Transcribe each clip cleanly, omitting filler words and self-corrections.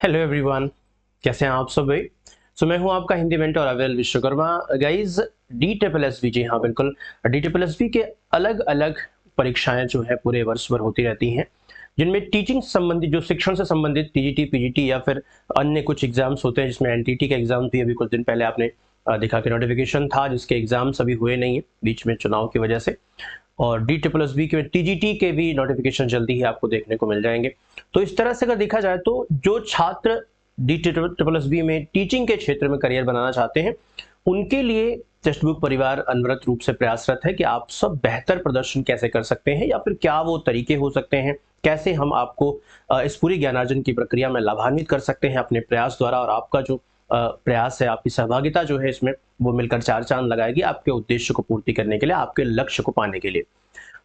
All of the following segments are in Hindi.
हेलो एवरीवन, कैसे हैं आप सब भाई। मैं हूं आपका Hindi mentor Avel Vishwakarma. Guys, D triple S B, जी हाँ बिल्कुल, डी ट्रिपल एस बी के अलग अलग परीक्षाएं जो है पूरे वर्ष भर होती रहती हैं, जिनमें टीचिंग संबंधित, जो शिक्षण से संबंधित टीजीटी पीजीटी या फिर अन्य कुछ एग्जाम्स होते हैं, जिसमें एनटीटी का एग्जाम भी अभी कुछ दिन पहले आपने देखा कि नोटिफिकेशन था, जिसके एग्जाम्स अभी हुए नहीं है बीच में चुनाव की वजह से। और डी ट्रिपल एस बी के टीजीटी के भी नोटिफिकेशन जल्दी ही आपको देखने को मिल जाएंगे। तो इस तरह से अगर देखा जाए तो जो छात्र डी ट्रिपल एस बी में टीचिंग के क्षेत्र में करियर बनाना चाहते हैं, उनके लिए टेक्स्ट बुक परिवार अनवरत रूप से प्रयासरत है कि आप सब बेहतर प्रदर्शन कैसे कर सकते हैं, या फिर क्या वो तरीके हो सकते हैं, कैसे हम आपको इस पूरी ज्ञानार्जन की प्रक्रिया में लाभान्वित कर सकते हैं अपने प्रयास द्वारा। और आपका जो प्रयास है, आपकी सहभागिता जो है इसमें, वो मिलकर चार चांद लगाएगी आपके उद्देश्य को पूर्ति करने के लिए, आपके लक्ष्य को पाने के लिए।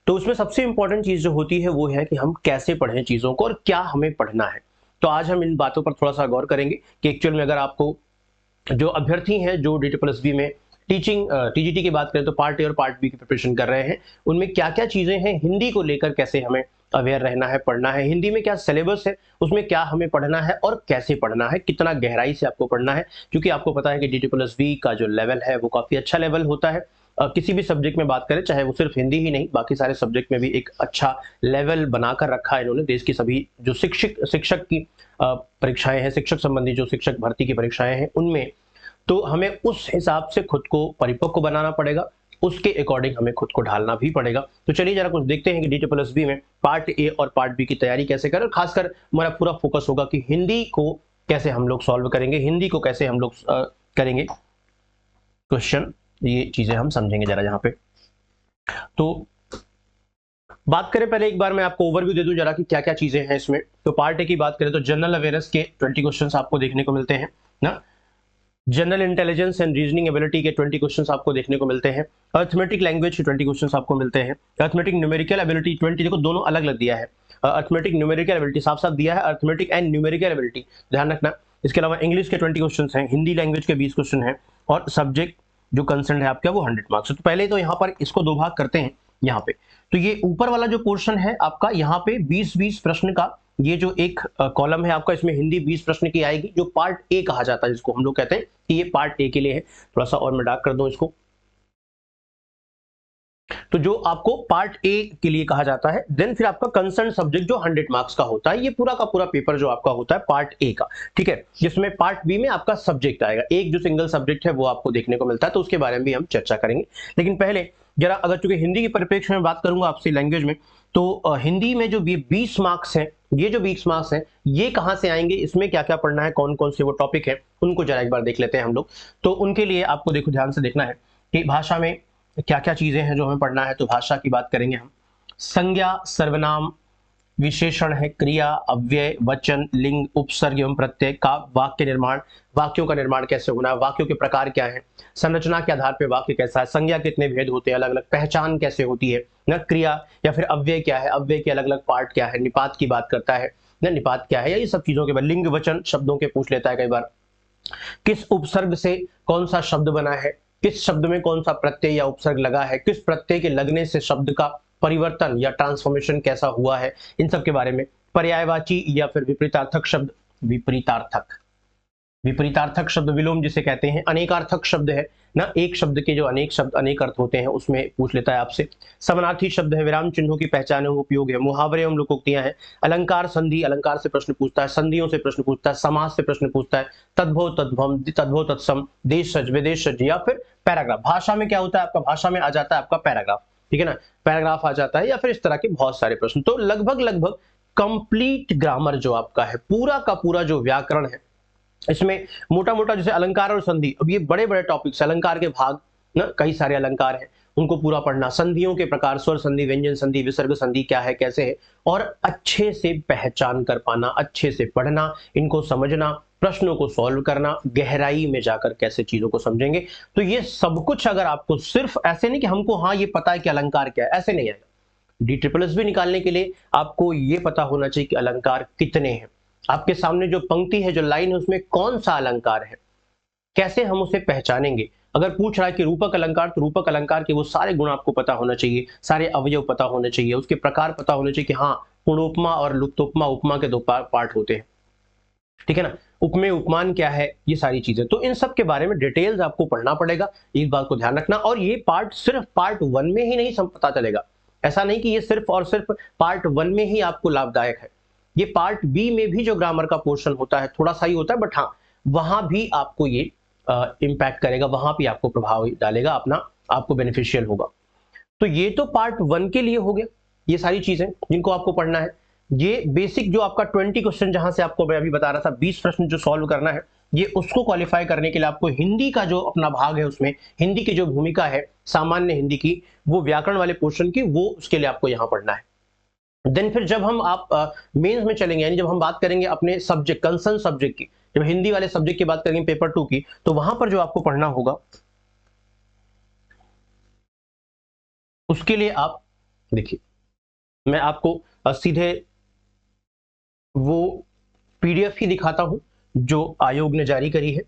तो उसमें सबसे इंपॉर्टेंट चीज जो होती है वो है कि हम कैसे पढ़ें चीजों को और क्या हमें पढ़ना है। तो आज हम इन बातों पर थोड़ा सा गौर करेंगे कि एक्चुअल में अगर आपको, जो अभ्यर्थी हैं जो डी ट्रिपल एस बी में टीचिंग टीजीटी की बात करें तो पार्ट ए और पार्ट बी की प्रिपरेशन कर रहे हैं, उनमें क्या क्या चीजें हैं, हिंदी को लेकर कैसे हमें अवेयर रहना है, पढ़ना है, हिंदी में क्या सिलेबस है, उसमें क्या हमें पढ़ना है और कैसे पढ़ना है, कितना गहराई से आपको पढ़ना है। क्योंकि आपको पता है कि डी ट्रिपल एस बी का जो लेवल है वो काफी अच्छा लेवल होता है। किसी भी सब्जेक्ट में बात करें, चाहे वो सिर्फ हिंदी ही नहीं, बाकी सारे सब्जेक्ट में भी एक अच्छा लेवल बनाकर रखा है इन्होंने। देश की सभी जो शिक्षक की परीक्षाएं हैं, शिक्षक संबंधी जो शिक्षक भर्ती की परीक्षाएं हैं, उनमें तो हमें उस हिसाब से खुद को परिपक्व बनाना पड़ेगा, उसके अकॉर्डिंग हमें खुद को ढालना भी पड़ेगा। तो चलिए जरा कुछ देखते हैं कि डी ट्रिपल एस बी में पार्ट ए और पार्ट बी की तैयारी कैसे करें। खासकर हमारा पूरा फोकस होगा कि हिंदी को कैसे हम लोग सॉल्व करेंगे, हिंदी को कैसे हम लोग करेंगे क्वेश्चन, ये चीजें हम समझेंगे जरा यहाँ पे। तो बात करें, पहले एक बार मैं आपको ओवरव्यू दे दूं जरा कि क्या क्या चीजें हैं इसमें। तो पार्ट ए की बात करें तो जनरल अवेयरनेस के 20 क्वेश्चंस आपको देखने को मिलते हैं ना। General intelligence and reasoning ability के 20 क्वेश्चंस आपको देखने को मिलते हैं। अर्थमेटिक लैंग्वेज के 20 क्वेश्चंस आपको मिलते हैं। अर्थमेटिक न्यूमेरिकल एबिलिटी 20, देखो दोनों अलग अलग दिया है। अर्थमेटिक न्यूमेरिकल एबिलिटी साफ साफ दिया है, अर्थमेटिक एंड न्यूमेरिकल एबिलिटी, ध्यान रखना। इसके अलावा इंग्लिश के 20 क्वेश्चंस हैं, हिंदी लैंग्वेज के 20 क्वेश्चन हैं, और सब्जेक्ट जो कंसर्न है आपका वो 100 मार्क्स। तो पहले तो यहाँ पर इसको दो भाग करते हैं यहाँ पे। तो ये ऊपर वाला जो पोर्शन है आपका, यहाँ पे 20-20 प्रश्न का ये जो एक कॉलम है आपका, इसमें हिंदी 20 प्रश्न की आएगी, जो पार्ट ए कहा जाता है, जिसको हम लोग कहते हैं कि ये पार्ट ए के लिए है। थोड़ा सा और मैं डार्क कर दूं इसको। तो जो आपको पार्ट ए के लिए कहा जाता है, देन फिर आपका कंसर्न सब्जेक्ट जो 100 मार्क्स का होता है, ये पूरा का पूरा पेपर जो आपका होता है पार्ट ए का, ठीक है। जिसमें पार्ट बी में आपका सब्जेक्ट आएगा, एक जो सिंगल सब्जेक्ट है वो आपको देखने को मिलता है, तो उसके बारे में भी हम चर्चा करेंगे। लेकिन पहले जरा, अगर चूंकि हिंदी के परिप्रेक्ष्य में बात करूंगा आपसे लैंग्वेज में, तो हिंदी में जो 20 मार्क्स हैं, ये जो 20 मार्क्स हैं ये कहां से आएंगे, इसमें क्या क्या पढ़ना है, कौन कौन से वो टॉपिक है, उनको जरा एक बार देख लेते हैं हम लोग। तो उनके लिए आपको देखो ध्यान से देखना है कि भाषा में क्या क्या चीजें हैं जो हमें पढ़ना है। तो भाषा की बात करेंगे हम। संज्ञा, सर्वनाम, विशेषण है, क्रिया, अव्यय, वचन, लिंग, उपसर्ग एवं प्रत्यय का वाक्य निर्माण, वाक्यों का निर्माण कैसे होना है, वाक्यों के प्रकार क्या है, संरचना के आधार पर वाक्य कैसा है, संज्ञा कितने भेद होते हैं, अलग अलग पहचान कैसे होती है ना, क्रिया या फिर अव्यय क्या है, अव्यय के अलग अलग पार्ट क्या है, निपात की बात करता है ना, निपात क्या है, या ये सब चीजों के बाद लिंग वचन शब्दों के पूछ लेता है कई बार। किस उपसर्ग से कौन सा शब्द बना है, किस शब्द में कौन सा प्रत्यय या उपसर्ग लगा है, किस प्रत्यय के लगने से शब्द का परिवर्तन या ट्रांसफॉर्मेशन कैसा हुआ है, इन सब के बारे में। पर्यायवाची या फिर विपरीतार्थक शब्द, विपरीतार्थक विपरीतार्थक शब्द, विलोम जिसे कहते हैं, अनेकार्थक शब्द है ना, एक शब्द के जो अनेक शब्द, अनेक अर्थ होते हैं, उसमें पूछ लेता है आपसे। समानार्थी शब्द है, विराम चिन्हों की पहचान एवं उपयोग है, मुहावरे एवं लोकोक्तियां हैं, अलंकार, संधि, अलंकार से प्रश्न पूछता है, संधियों से प्रश्न पूछता है, समास से प्रश्न पूछता है, तद्भव तद्भव, तद्भव तत्सम, देशज विदेशज, या फिर पैराग्राफ। भाषा में क्या होता है आपका, भाषा में आ जाता है आपका पैराग्राफ, ठीक है ना, पैराग्राफ आ जाता है, या फिर इस तरह के बहुत सारे प्रश्न। तो लगभग लगभग कंप्लीट ग्रामर जो आपका है, पूरा का पूरा जो व्याकरण है, इसमें मोटा मोटा जैसे अलंकार और संधि, अब ये बड़े बड़े टॉपिक्स, अलंकार के भाग ना, कई सारे अलंकार हैं, उनको पूरा पढ़ना, संधियों के प्रकार, स्वर संधि, व्यंजन संधि, विसर्ग संधि क्या है, कैसे है, और अच्छे से पहचान कर पाना, अच्छे से पढ़ना, इनको समझना, प्रश्नों को सॉल्व करना, गहराई में जाकर कैसे चीजों को समझेंगे। तो ये सब कुछ अगर आपको, सिर्फ ऐसे नहीं कि हमको हाँ ये पता है कि अलंकार क्या है, ऐसे नहीं आएगा। डी ट्रिपल एस भी निकालने के लिए आपको ये पता होना चाहिए कि अलंकार कितने हैं, आपके सामने जो पंक्ति है, जो लाइन है, उसमें कौन सा अलंकार है, कैसे हम उसे पहचानेंगे। अगर पूछ रहा है कि रूपक अलंकार, तो रूपक अलंकार के वो सारे गुण आपको पता होना चाहिए, सारे अवयव पता होने चाहिए, उसके प्रकार पता होने चाहिए कि हाँ, पूर्णोपमा और लुप्तोपमा, उपमा के दो पार्ट होते हैं। ठीक है ना, उपमेय उपमान क्या है, ये सारी चीजें, तो इन सब के बारे में डिटेल्स आपको पढ़ना पड़ेगा, इस बात को ध्यान रखना। और ये पार्ट सिर्फ पार्ट 1 में ही नहीं सब पता चलेगा, ऐसा नहीं कि ये सिर्फ और सिर्फ पार्ट 1 में ही आपको लाभदायक है, ये पार्ट बी में भी जो ग्रामर का पोर्शन होता है थोड़ा सा ही होता है, बट हाँ वहां भी आपको ये इम्पैक्ट करेगा, वहां भी आपको प्रभाव डालेगा, अपना आपको बेनिफिशियल होगा। तो ये तो पार्ट 1 के लिए हो गया, ये सारी चीजें जिनको आपको पढ़ना है। ये बेसिक जो आपका 20 क्वेश्चन, जहां से आपको मैं अभी बता रहा था 20 प्रश्न जो सॉल्व करना है, ये उसको क्वालिफाई करने के लिए आपको हिंदी का जो अपना भाग है, उसमें हिंदी की जो भूमिका है सामान्य हिंदी की, वो व्याकरण वाले पोर्शन की, वो उसके लिए आपको यहां पढ़ना है। देन फिर जब हम आप मेंस में चलेंगे, यानी जब हम बात करेंगे अपने सब्जेक्ट कंसर्न सब्जेक्ट की, जब हिंदी वाले सब्जेक्ट की बात करेंगे पेपर 2 की, तो वहां पर जो आपको पढ़ना होगा उसके लिए आप देखिए, मैं आपको सीधे वो पीडीएफ ही दिखाता हूं जो आयोग ने जारी करी है,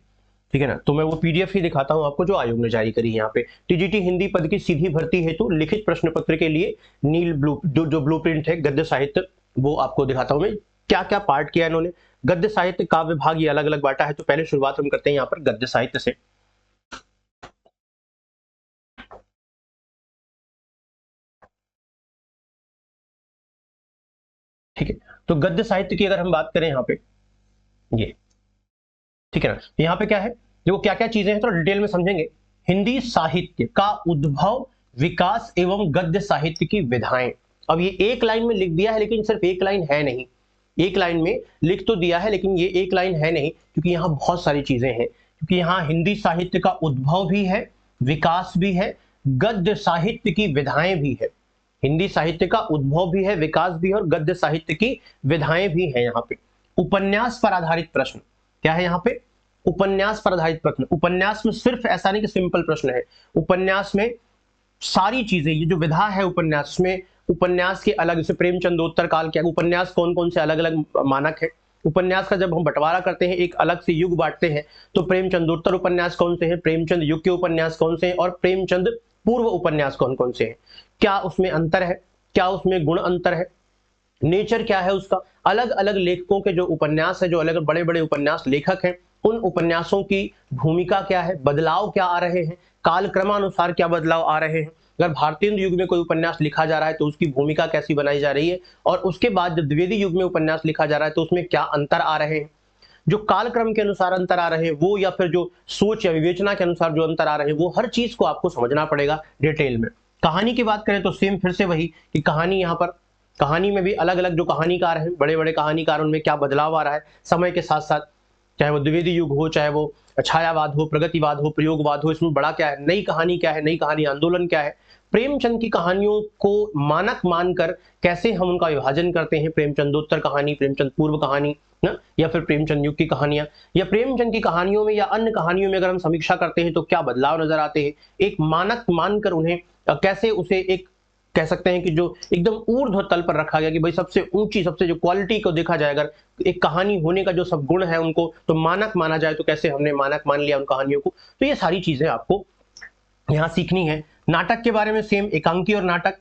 ठीक है ना, तो मैं वो पीडीएफ ही दिखाता हूं आपको जो आयोग ने जारी करी है। यहाँ पे टीजीटी हिंदी पद की सीधी भर्ती हेतु लिखित प्रश्न पत्र के लिए नील जो ब्लूप्रिंट है गद्य साहित्य, वो आपको दिखाता हूं मैं क्या क्या पार्ट किया इन्होंने। गद्य साहित्य काव्य भाग ये अलग अलग बांटा है, तो पहले शुरुआत हम करते हैं यहाँ पर गद्य साहित्य से। ठीक है, तो गद्य साहित्य की अगर हम बात करें यहाँ पे, ये ठीक है ना, यहाँ पे क्या है, देखो क्या क्या चीजें हैं थोड़ा डिटेल में समझेंगे। हिंदी साहित्य का उद्भव, विकास एवं गद्य साहित्य की विधाएं। अब ये एक लाइन में लिख दिया है, लेकिन सिर्फ एक लाइन है नहीं, एक लाइन में लिख तो दिया है लेकिन ये एक लाइन है नहीं, क्योंकि यहाँ बहुत सारी चीजें हैं, क्योंकि यहाँ हिंदी साहित्य का उद्भव भी है, विकास भी है, गद्य साहित्य की विधाएं भी है। हिंदी साहित्य का उद्भव भी है, विकास भी है, और गद्य साहित्य की विधाएं भी है। यहाँ पे उपन्यास पर आधारित प्रश्न क्या है, यहाँ पे उपन्यास पर आधारित प्रश्न। उपन्यास में सिर्फ ऐसा नहीं कि सिंपल प्रश्न है, उपन्यास में सारी चीजें, ये जो विधा है उपन्यास में, उपन्यास के अलग से प्रेमचंदोत्तर काल क्या, उपन्यास कौन कौन से अलग अलग मानक है, उपन्यास का जब हम बंटवारा करते हैं एक अलग से युग बांटते हैं, तो प्रेमचंदोत्तर उपन्यास कौन से हैं, प्रेमचंद युग के उपन्यास कौन से हैं, और प्रेमचंद पूर्व उपन्यास कौन कौन से हैं, क्या उसमें अंतर है, क्या उसमें गुण अंतर है, नेचर क्या है उसका, अलग अलग लेखकों के जो उपन्यास है, जो अलग बड़े बड़े उपन्यास लेखक हैं, उन उपन्यासों की भूमिका क्या है, बदलाव क्या आ रहे हैं, कालक्रमानुसार क्या बदलाव आ रहे हैं। अगर भारतीय युग में कोई उपन्यास लिखा जा रहा है तो उसकी भूमिका कैसी बनाई जा रही है, और उसके बाद जब द्विवेदी युग में उपन्यास लिखा जा रहा है तो उसमें क्या अंतर आ रहे हैं, जो कालक्रम के अनुसार अंतर आ रहे हैं वो, या फिर जो सोच या विवेचना के अनुसार जो अंतर आ रहे हैं वो, हर चीज को आपको समझना पड़ेगा डिटेल में। कहानी की बात करें तो सेम फिर से वही कि कहानी, यहाँ पर कहानी में भी अलग अलग जो कहानीकार हैं, बड़े बड़े कहानीकार, उनमें क्या बदलाव आ रहा है समय के साथ साथ, चाहे वो द्विवेदी युग हो, चाहे वो छायावाद हो, प्रगतिवाद हो, प्रयोगवाद हो, इसमें बड़ा क्या है, नई कहानी क्या है, नई कहानी आंदोलन क्या है। प्रेमचंद की कहानियों को मानक मानकर कैसे हम उनका विभाजन करते हैं, प्रेमचंदोत्तर कहानी, प्रेमचंद पूर्व कहानी ना, या फिर प्रेमचंद युग की कहानियां, या प्रेमचंद की कहानियों में या अन्य कहानियों में अगर हम समीक्षा करते हैं तो क्या बदलाव नजर आते हैं, एक मानक मानकर उन्हें कैसे उसे एक कह सकते हैं कि जो एकदम ऊर्ध्व तल पर रखा गया कि भाई सबसे ऊंची, सबसे जो क्वालिटी को देखा जाए, अगर एक कहानी होने का जो सब गुण है उनको तो मानक माना जाए, तो कैसे हमने मानक मान लिया उन कहानियों को। तो ये सारी चीजें आपको यहाँ सीखनी है। नाटक के बारे में सेम, एकांकी और नाटक,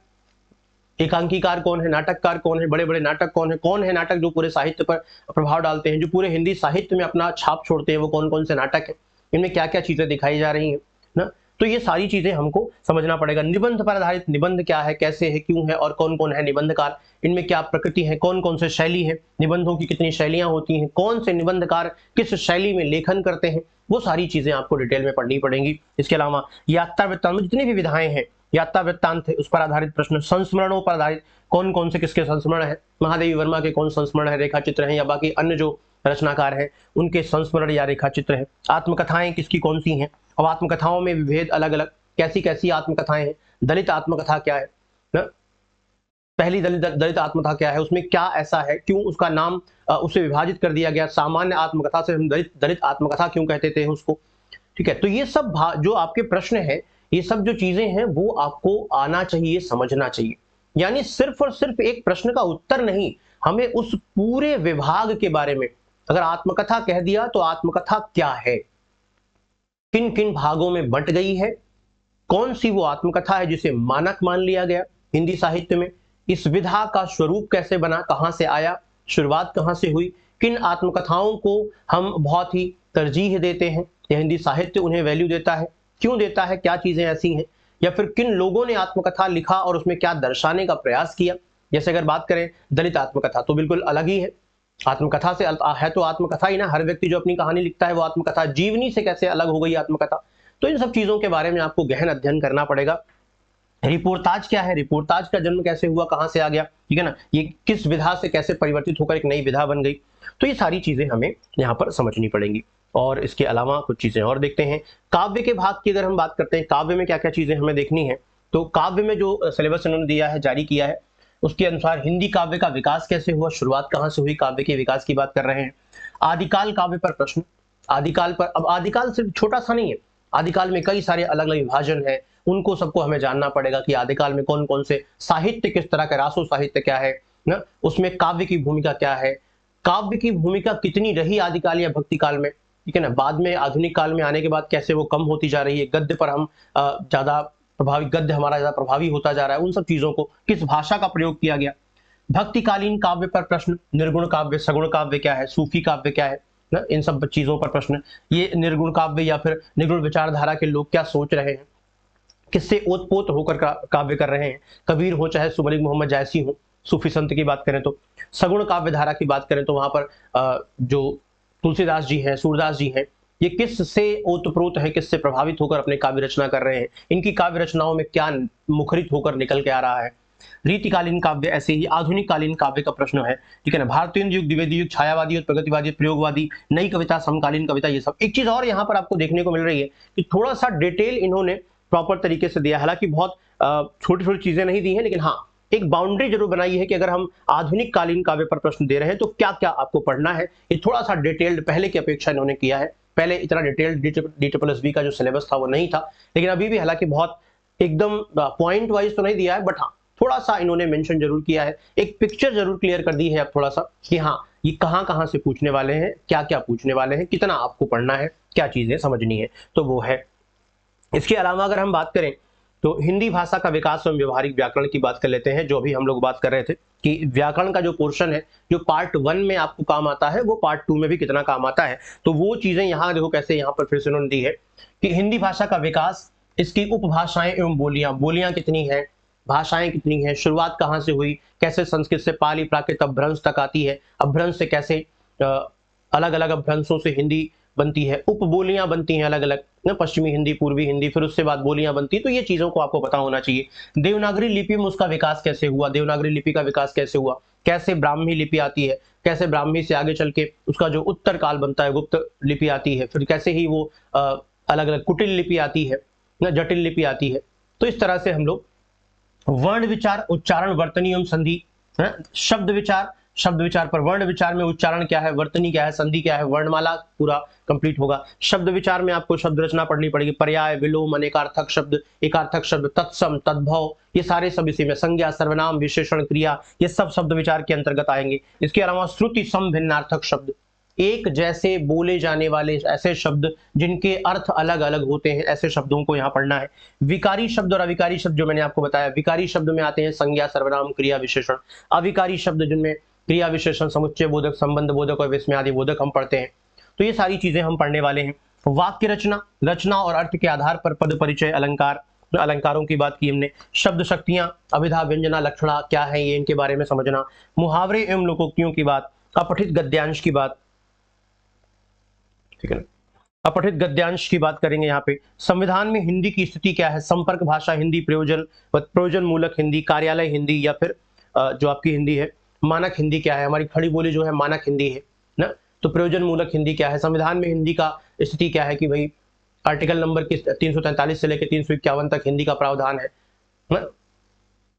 एकांकीकार कौन है, नाटककार कौन है, बड़े बड़े नाटक कौन है नाटक जो पूरे साहित्य पर प्रभाव डालते हैं, जो पूरे हिंदी साहित्य में अपना छाप छोड़ते हैं, वो कौन कौन से नाटक है, इनमें क्या क्या चीजें दिखाई जा रही है ना। तो ये सारी चीजें हमको समझना पड़ेगा। निबंध पर आधारित निबंध क्या है, कैसे है, क्यों है, और कौन कौन है निबंधकार, इनमें क्या प्रकृति है, कौन कौन से शैली है, निबंधों की कितनी शैलियां होती हैं, कौन से निबंधकार किस शैली में लेखन करते हैं, वो सारी चीजें आपको डिटेल में पढ़नी पड़ेंगी। इसके अलावा यात्रा वृत्तांत में जितनी भी विधाएं हैं, यात्रा वृत्तांत है उस पर आधारित प्रश्न, संस्मरणों पर आधारित कौन कौन से किसके संस्मरण है, महादेवी वर्मा के कौन संस्मरण है, रेखा चित्र है, या बाकी अन्य जो रचनाकार हैं उनके संस्मरण या रेखा चित्र है, आत्मकथाएं किसकी कौन सी हैं, अब आत्मकथाओं में विभेद अलग अलग, कैसी कैसी आत्मकथाएं हैं, दलित आत्मकथा क्या है ना, पहली दलित आत्मकथा क्या है, उसमें क्या ऐसा है, क्यों उसका नाम उसे विभाजित कर दिया गया, सामान्य आत्मकथा से हम दलित आत्मकथा क्यों कहते थे उसको। ठीक है, तो ये सब जो आपके प्रश्न है, ये सब जो चीजें हैं वो आपको आना चाहिए, समझना चाहिए। यानी सिर्फ और सिर्फ एक प्रश्न का उत्तर नहीं, हमें उस पूरे विभाग के बारे में, अगर आत्मकथा कह दिया तो आत्मकथा क्या है, किन किन भागों में बंट गई है, कौन सी वो आत्मकथा है जिसे मानक मान लिया गया हिंदी साहित्य में, इस विधा का स्वरूप कैसे बना, कहां से आया, शुरुआत कहां से हुई, किन आत्मकथाओं को हम बहुत ही तरजीह देते हैं या हिंदी साहित्य उन्हें वैल्यू देता है, क्यों देता है, क्या चीजें ऐसी हैं, या फिर किन लोगों ने आत्मकथा लिखा और उसमें क्या दर्शाने का प्रयास किया। जैसे अगर बात करें दलित आत्मकथा तो बिल्कुल अलग ही है, आत्मकथा से है तो आत्मकथा ही ना, हर व्यक्ति जो अपनी कहानी लिखता है वो आत्मकथा, जीवनी से कैसे अलग हो गई आत्मकथा। तो इन सब चीजों के बारे में आपको गहन अध्ययन करना पड़ेगा। रिपोर्टाज क्या है, रिपोर्टाज का जन्म कैसे हुआ, कहां से आ गया, ठीक है ना, ये किस विधा से कैसे परिवर्तित होकर एक नई विधा बन गई। तो ये सारी चीजें हमें यहाँ पर समझनी पड़ेंगी। और इसके अलावा कुछ चीजें और देखते हैं। काव्य के भाग की अगर हम बात करते हैं, काव्य में क्या क्या चीजें हमें देखनी है, तो काव्य में जो सिलेबस इन्होंने दिया है, जारी किया है, उसके अनुसार हिंदी काव्य का विकास कैसे हुआ, शुरुआत कहां से हुई, काव्य के विकास की बात कर रहे हैं। आदिकाल काव्य पर प्रश्न, आदिकाल पर, अब आदिकाल सिर्फ छोटा सा नहीं है, आदिकाल में कई सारे अलग अलग विभाजन है, उनको सबको हमें जानना पड़ेगा कि आदिकाल में कौन कौन से साहित्य किस तरह का, रासो साहित्य क्या है ना, उसमें काव्य की भूमिका क्या है, काव्य की भूमिका कितनी रही आदिकाल या भक्ति काल में, ठीक है ना, बाद में आधुनिक काल में आने के बाद कैसे वो कम होती जा रही है, गद्य पर हम ज्यादा प्रभावी, गद्य हमारा ज्यादा प्रभावी होता जा रहा है, उन सब चीजों को, किस भाषा का प्रयोग किया गया। भक्तिकालीन काव्य पर प्रश्न, निर्गुण काव्य, सगुण काव्य क्या है, सूफी काव्य क्या है ना, इन सब चीजों पर प्रश्न। ये निर्गुण काव्य या फिर निर्गुण विचारधारा के लोग क्या सोच रहे हैं, किससे ओतपोत होकर काव्य कर रहे हैं, कबीर हो चाहे सुमलिक मोहम्मद जायसी हो, सूफी संत की बात करें तो। सगुण काव्य धारा की बात करें तो वहां पर जो तुलसीदास जी हैं, सूरदास जी हैं, ये किससे ओतप्रोत है, किससे प्रभावित होकर अपने काव्य रचना कर रहे हैं, इनकी काव्य रचनाओं में क्या मुखरित होकर निकल के आ रहा है। रीतिकालीन काव्य, ऐसे ही आधुनिक कालीन काव्य का प्रश्न है, ठीक है ना, भारतीय युग, द्विवेदी युग, छायावादी, प्रगतिवादी, प्रयोगवादी, नई कविता, समकालीन कविता, ये सब। एक चीज और यहाँ पर आपको देखने को मिल रही है कि थोड़ा सा डिटेल इन्होंने प्रॉपर तरीके से दिया, हालांकि बहुत छोटी छोटी चीजें नहीं दी हैं, लेकिन हाँ एक बाउंड्री जरूर बनाई है कि अगर हम आधुनिक कालीन काव्य पर प्रश्न दे रहे हैं तो क्या क्या आपको पढ़ना है। ये थोड़ा सा डिटेल्ड पहले की अपेक्षा इन्होंने किया है, पहले इतना डिटेल्ड DSSB का जो सिलेबस था वो नहीं था, लेकिन अभी भी हालांकि बहुत एकदम पॉइंट वाइज तो नहीं दिया है, बट हाँ थोड़ा सा इन्होंने मेंशन जरूर किया है, एक पिक्चर जरूर क्लियर कर दी है अब थोड़ा सा कि हाँ ये कहां से पूछने वाले हैं, क्या क्या पूछने वाले हैं, कितना आपको पढ़ना है, क्या चीजें समझनी है, तो वो है। इसके अलावा अगर हम बात करें तो हिंदी भाषा का विकास एवं व्यवहारिक व्याकरण की बात कर लेते हैं, जो अभी हम लोग बात कर रहे थे कि व्याकरण का जो पोर्शन है, जो पार्ट 1 में आपको काम आता है, वो पार्ट 2 में भी कितना काम आता है। तो वो चीजें यहाँ देखो कैसे यहाँ पर फिर से उन्होंने दी है कि हिंदी भाषा का विकास, इसकी उपभाषाएं एवं बोलियां, बोलियां कितनी है, भाषाएं कितनी है, शुरुआत कहाँ से हुई, कैसे संस्कृत से पाली प्राकृत अपभ्रंश तक आती है, अपभ्रंश से कैसे अलग अलग अपभ्रंशों से हिंदी बनती है, उपबोलियां बनती हैं अलग अलग ना, पश्चिमी हिंदी, पूर्वी हिंदी, फिर उससे बाद बोलियां बनती, तो ये चीजों को आपको पता होना चाहिए। देवनागरी लिपि में उसका विकास कैसे हुआ, देवनागरी लिपि का विकास कैसे हुआ, कैसे ब्राह्मी लिपि आती है, कैसे ब्राह्मी से आगे चल के उसका जो उत्तर काल बनता है गुप्त लिपि आती है, फिर कैसे ही वो अलग अलग कुटिल लिपि आती है ना, जटिल लिपि आती है। तो इस तरह से हम लोग वर्ण विचार, उच्चारण, वर्तनी एवं संधि, शब्द विचार, शब्द विचार पर वर्ण विचार में उच्चारण क्या है, वर्तनी क्या है, संधि क्या है, वर्णमाला पूरा कंप्लीट होगा। शब्द विचार में आपको शब्द रचना पढ़नी पड़ेगी, पर्याय, विलोम, अनेकार्थक शब्द, एकार्थक शब्द, तत्सम, तद्भव, ये सारे सब इसी में, संज्ञा, सर्वनाम, विशेषण, क्रिया, ये सब शब्द विचार के अंतर्गत आएंगे। इसके अलावा श्रुति सम भिन्नार्थक शब्द, एक जैसे बोले जाने वाले ऐसे शब्द जिनके अर्थ अलग अलग होते हैं, ऐसे शब्दों को यहाँ पढ़ना है। विकारी शब्द और अविकारी शब्द जो मैंने आपको बताया, विकारी शब्द में आते हैं संज्ञा, सर्वनाम, क्रिया, विशेषण। अविकारी शब्द जिनमें क्रिया, विशेषण, समुच्चय बोधक, संबंध बोधक और विस्मय आदि बोधक हम पढ़ते हैं। तो ये सारी चीजें हम पढ़ने वाले हैं। वाक्य रचना, रचना और अर्थ के आधार पर पद परिचय, अलंकार, अलंकारों की बात की हमने। शब्द शक्तियां, अभिधा, व्यंजना, लक्षणा क्या है ये, इनके बारे में समझना। मुहावरे एवं लोकोक्तियों की बात, अपठित गद्यांश की बात, ठीक है ना, अपठित गद्यांश की बात करेंगे यहाँ पे। संविधान में हिंदी की स्थिति क्या है, संपर्क भाषा हिंदी, प्रयोजन मूलक हिंदी, कार्यालय हिंदी, या फिर जो आपकी हिंदी है मानक हिंदी क्या है, हमारी खड़ी बोली जो है मानक हिंदी है ना, तो प्रयोजन मूलक हिंदी क्या है। संविधान में हिंदी का स्थिति क्या है कि भाई आर्टिकल नंबर 343 से लेकर 351 तक हिंदी का प्रावधान है ना?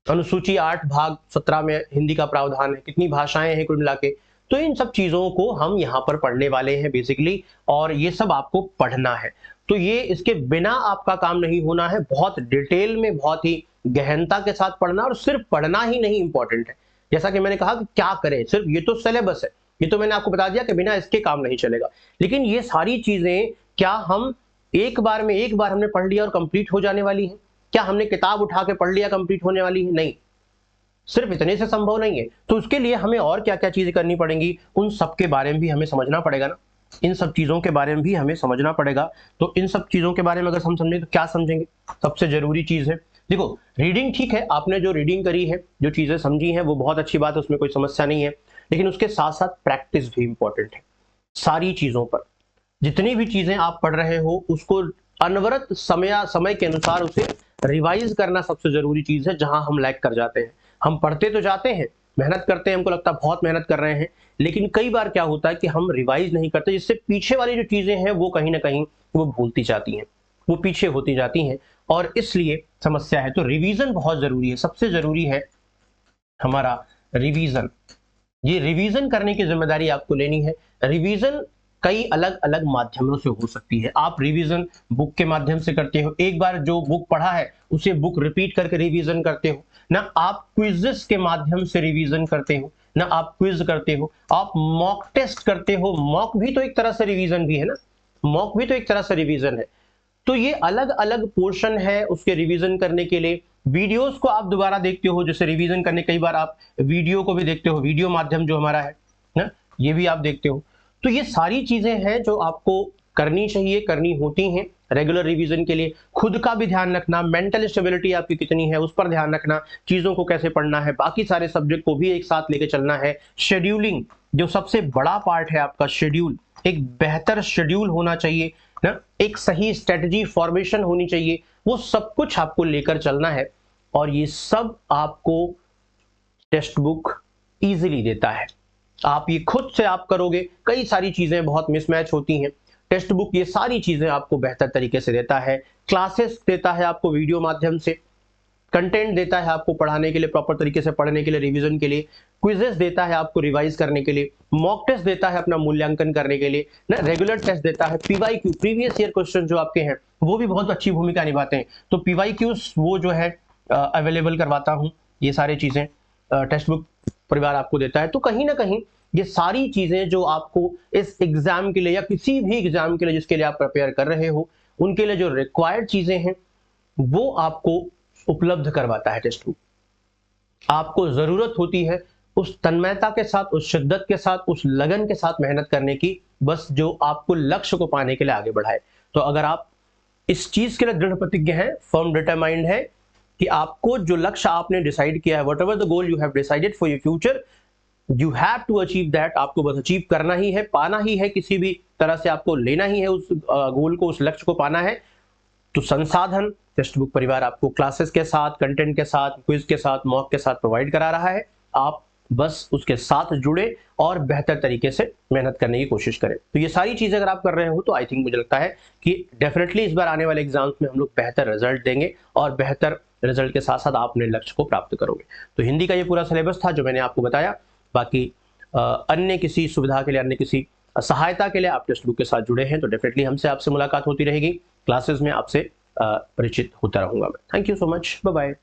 अनुसूची 8 भाग 17 में हिंदी का प्रावधान है, कितनी भाषाएं हैं कुल मिला के। तो इन सब चीजों को हम यहाँ पर पढ़ने वाले हैं बेसिकली, और ये सब आपको पढ़ना है। तो ये इसके बिना आपका काम नहीं होना है, बहुत डिटेल में, बहुत ही गहनता के साथ पढ़ना, और सिर्फ पढ़ना ही नहीं इंपॉर्टेंट है। जैसा कि मैंने कहा कि क्या करें, सिर्फ ये तो सिलेबस है, ये तो मैंने आपको बता दिया कि बिना इसके काम नहीं चलेगा, लेकिन ये सारी चीजें क्या हम एक बार हमने पढ़ लिया और कंप्लीट हो जाने वाली है? क्या हमने किताब उठा के पढ़ लिया कंप्लीट होने वाली है? नहीं, सिर्फ इतने से संभव नहीं है। तो उसके लिए हमें और क्या क्या चीजें करनी पड़ेंगी, उन सब के बारे में भी हमें समझना पड़ेगा ना, इन सब चीजों के बारे में भी हमें समझना पड़ेगा। तो इन सब चीजों के बारे में अगर हम समझें तो क्या समझेंगे, सबसे जरूरी चीज है, देखो रीडिंग ठीक है, आपने जो रीडिंग करी है, जो चीजें समझी हैं वो बहुत अच्छी बात है, उसमें कोई समस्या नहीं है, लेकिन उसके साथ साथ प्रैक्टिस भी इंपॉर्टेंट है। सारी चीजों पर जितनी भी चीजें आप पढ़ रहे हो उसको अनवरत समय के अनुसार उसे रिवाइज करना सबसे जरूरी चीज है। जहां हम लैग कर जाते हैं, हम पढ़ते तो जाते हैं, मेहनत करते हैं, हमको लगता है बहुत मेहनत कर रहे हैं, लेकिन कई बार क्या होता है कि हम रिवाइज नहीं करते, जिससे पीछे वाली जो चीजें हैं वो कहीं ना कहीं वो भूलती जाती हैं, वो पीछे होती जाती हैं, और इसलिए समस्या है। तो रिवीजन बहुत जरूरी है, सबसे जरूरी है हमारा रिवीजन। ये रिवीजन करने की जिम्मेदारी आपको लेनी है। रिवीजन कई अलग अलग माध्यमों से हो सकती है। आप रिवीजन बुक के माध्यम से करते हो, एक बार जो बुक पढ़ा है उसे बुक रिपीट करके रिवीजन करते हो, ना आप क्विज़ेस के माध्यम से रिवीजन करते हो, ना आप क्विज करते हो, आप मॉक टेस्ट करते हो। मॉक भी तो एक तरह से रिवीजन भी है ना, मॉक भी तो एक तरह से रिवीजन है। तो ये अलग अलग पोर्शन है उसके रिवीजन करने के लिए। वीडियोस को आप दोबारा देखते हो, जैसे रिवीजन करने कई बार आप वीडियो को भी देखते हो, वीडियो माध्यम जो हमारा है ना, ये भी आप देखते हो। तो ये सारी चीजें हैं जो आपको करनी चाहिए, करनी होती हैं रेगुलर रिवीजन के लिए। खुद का भी ध्यान रखना, मेंटल स्टेबिलिटी आपकी कितनी है उस पर ध्यान रखना, चीजों को कैसे पढ़ना है, बाकी सारे सब्जेक्ट को भी एक साथ लेके चलना है। शेड्यूलिंग जो सबसे बड़ा पार्ट है आपका, शेड्यूल, एक बेहतर शेड्यूल होना चाहिए ना, एक सही स्ट्रेटजी फॉर्मेशन होनी चाहिए, वो सब कुछ आपको लेकर चलना है। और ये सब आपको टेक्स्ट बुक इजीली देता है। आप ये खुद से आप करोगे, कई सारी चीजें बहुत मिसमैच होती हैं, टेक्स्ट बुक ये सारी चीजें आपको बेहतर तरीके से देता है। क्लासेस देता है आपको वीडियो माध्यम से, कंटेंट देता है आपको पढ़ाने के लिए, प्रॉपर तरीके से पढ़ने के लिए, रिवीजन के लिए, क्विजेस देता है आपको रिवाइज करने के लिए, मॉक टेस्ट देता है अपना मूल्यांकन करने के लिए ना, रेगुलर टेस्ट देता है, पीवाईक्यू प्रीवियस ईयर क्वेश्चन जो आपके हैं वो भी बहुत अच्छी भूमिका निभाते हैं। तो पीवाईक्यूज वो जो है अवेलेबल करवाता हूँ, ये सारी चीजें टेक्स्ट बुक परिवार आपको देता है। तो कहीं ना कहीं ये सारी चीजें जो आपको इस एग्जाम के लिए या किसी भी एग्जाम के लिए जिसके लिए आप प्रिपेयर कर रहे हो, उनके लिए जो रिक्वायर्ड चीजें हैं वो आपको उपलब्ध करवाता है टेक्स्ट बुक। आपको जरूरत होती है उस तन्मयता के साथ, उस शिद्दत के साथ, उस लगन के साथ मेहनत करने की, बस जो आपको लक्ष्य को पाने के लिए आगे बढ़ाए। तो अगर आप इस चीज के लिए दृढ़ प्रतिज्ञ हैं, फर्म डिटरमाइंड है कि आपको जो लक्ष्य आपने डिसाइड किया है, whatever the goal you have decided for your future, you have to achieve that, आपको बस अचीव करना ही है, पाना ही है, किसी भी तरह से आपको लेना ही है उस गोल को, उस लक्ष्य को पाना है। तो संसाधन टेक्स्ट बुक परिवार आपको क्लासेस के साथ, कंटेंट के साथ, क्विज के साथ, मॉक के साथ प्रोवाइड करा रहा है। आप बस उसके साथ जुड़े और बेहतर तरीके से मेहनत करने की कोशिश करें। तो ये सारी चीजें अगर आप कर रहे हो तो आई थिंक मुझे लगता है कि डेफिनेटली इस बार आने वाले एग्जाम्स में हम लोग बेहतर रिजल्ट देंगे और बेहतर रिजल्ट के साथ साथ आप अपने लक्ष्य को प्राप्त करोगे। तो हिंदी का ये पूरा सिलेबस था जो मैंने आपको बताया। बाकी अन्य किसी सुविधा के लिए, अन्य किसी सहायता के लिए आप टेक्स्ट बुक के साथ जुड़े हैं तो डेफिनेटली हमसे आपसे मुलाकात होती रहेगी, क्लासेस में आपसे परिचित होता रहूंगा मैं। Thank you so much, bye bye.